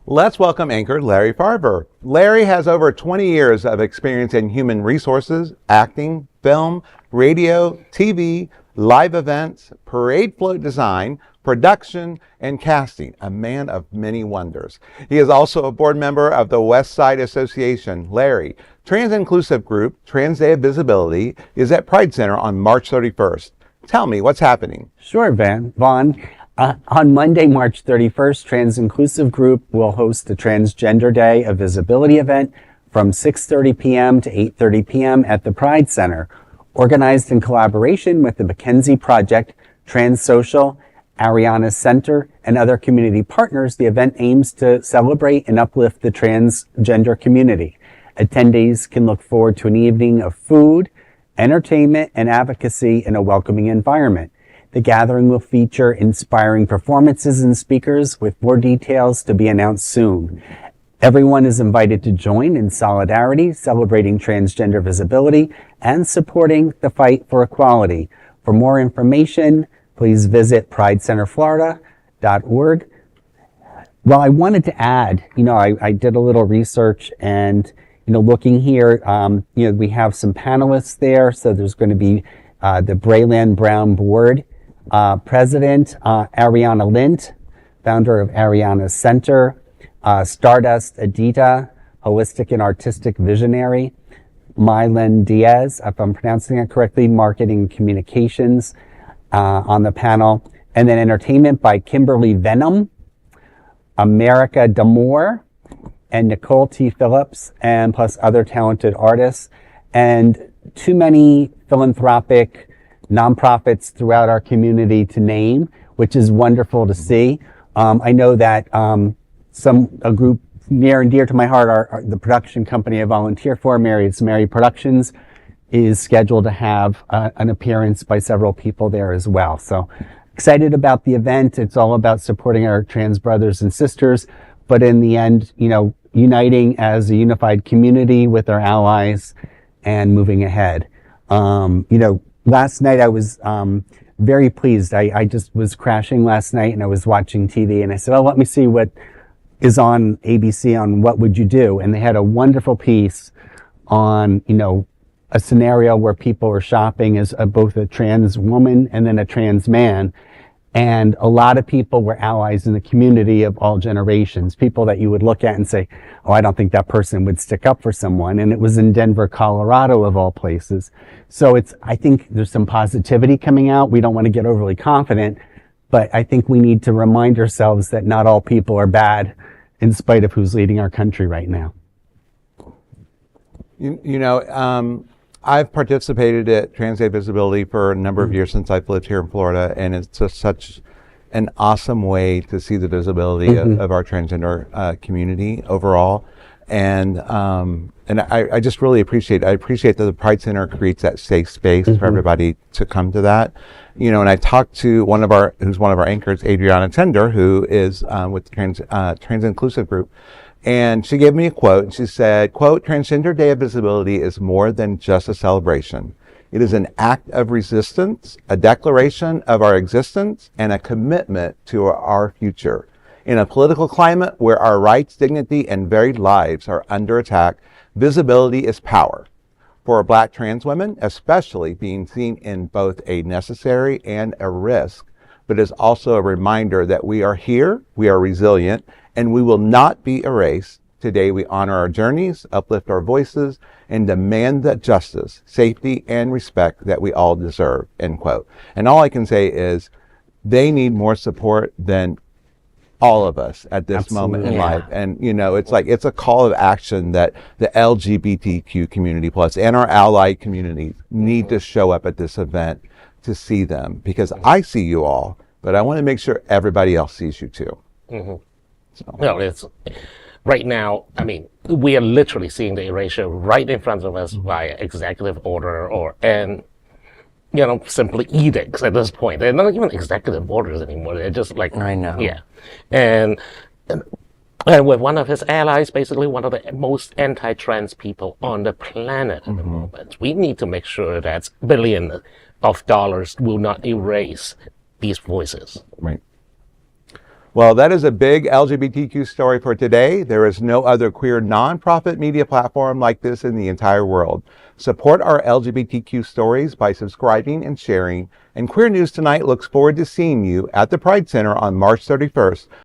Let's welcome anchor Larry Farber. Larry has over 20 years of experience in human resources, acting, film, radio, TV, live events, parade float design, production, and casting, a man of many wonders. He is also a board member of the West Side Association. Larry, trans-inclusive group, Trans Day of Visibility, is at Pride Center on March 31st. Tell me, what's happening? Sure, Vaughn. On Monday, March 31st, Trans Inclusive Group will host the Transgender Day of Visibility event from 6:30 p.m. to 8:30 p.m. at the Pride Center. Organized in collaboration with the McKenzie Project, TransSOCIAL, Arianna Center, and other community partners, the event aims to celebrate and uplift the transgender community. Attendees can look forward to an evening of food, entertainment, and advocacy in a welcoming environment. The gathering will feature inspiring performances and speakers with more details to be announced soon. Everyone is invited to join in solidarity, celebrating transgender visibility and supporting the fight for equality. For more information, please visit pridecenterflorida.org. Well, I wanted to add, I did a little research and, looking here, we have some panelists there. So there's going to be the Brayland Brown Board President, Arianna Lint, founder of Arianna Center, Stardust Adita, holistic and artistic visionary, Mylen Diaz, if I'm pronouncing it correctly, marketing communications on the panel, and then entertainment by Kimberly Venom, America Damore, and Nicole T. Phillips, and plus other talented artists, and too many philanthropic nonprofits throughout our community to name, which is wonderful to see. I know that a group near and dear to my heart, the production company I volunteer for, It's Mary Productions, is scheduled to have an appearance by several people there as well. So excited about the event. It's all about supporting our trans brothers and sisters, but in the end, uniting as a unified community with our allies and moving ahead. Last night I was very pleased. I just was crashing last night and I was watching TV and I said, let me see what is on ABC on What Would You Do? And they had a wonderful piece on, a scenario where people are shopping as both a trans woman and then a trans man. And a lot of people were allies in the community of all generations, people that you would look at and say, I don't think that person would stick up for someone. And it was in Denver, Colorado, of all places. So I think there's some positivity coming out. We don't want to get overly confident, but I think we need to remind ourselves that not all people are bad in spite of who's leading our country right now. I've participated at Trans Day Visibility for a number of years since I've lived here in Florida, and it's just such an awesome way to see the visibility of our transgender community overall. And I just really appreciate that the Pride Center creates that safe space for everybody to come to that. And I talked to who's one of our anchors, Arianna Tender, who is with the Trans Inclusive Group. And she gave me a quote, and she said, quote, "Transgender Day of Visibility is more than just a celebration. It is an act of resistance, a declaration of our existence, and a commitment to our future. In a political climate where our rights, dignity, and very lives are under attack, visibility is power. For Black trans women, especially, being seen in both a necessary and a risk, but is also a reminder that we are here, we are resilient, and we will not be erased. Today we honor our journeys, uplift our voices, and demand that justice, safety, and respect that we all deserve," end quote. And all I can say is they need more support than all of us at this moment in life. And, it's a call of action that the LGBTQ community plus and our allied communities need to show up at this event to see them, because I see you all, but I want to make sure everybody else sees you too. Well, it's right now, we are literally seeing the erasure right in front of us via executive order simply edicts at this point. They're not even executive orders anymore. They're just like, I know. Yeah. And with one of his allies, basically one of the most anti-trans people on the planet at the moment. We need to make sure that billions of dollars will not erase these voices. Right. Well, that is a big LGBTQ story for today. There is no other queer nonprofit media platform like this in the entire world. Support our LGBTQ stories by subscribing and sharing. And Queer News Tonight looks forward to seeing you at the Pride Center on March 31st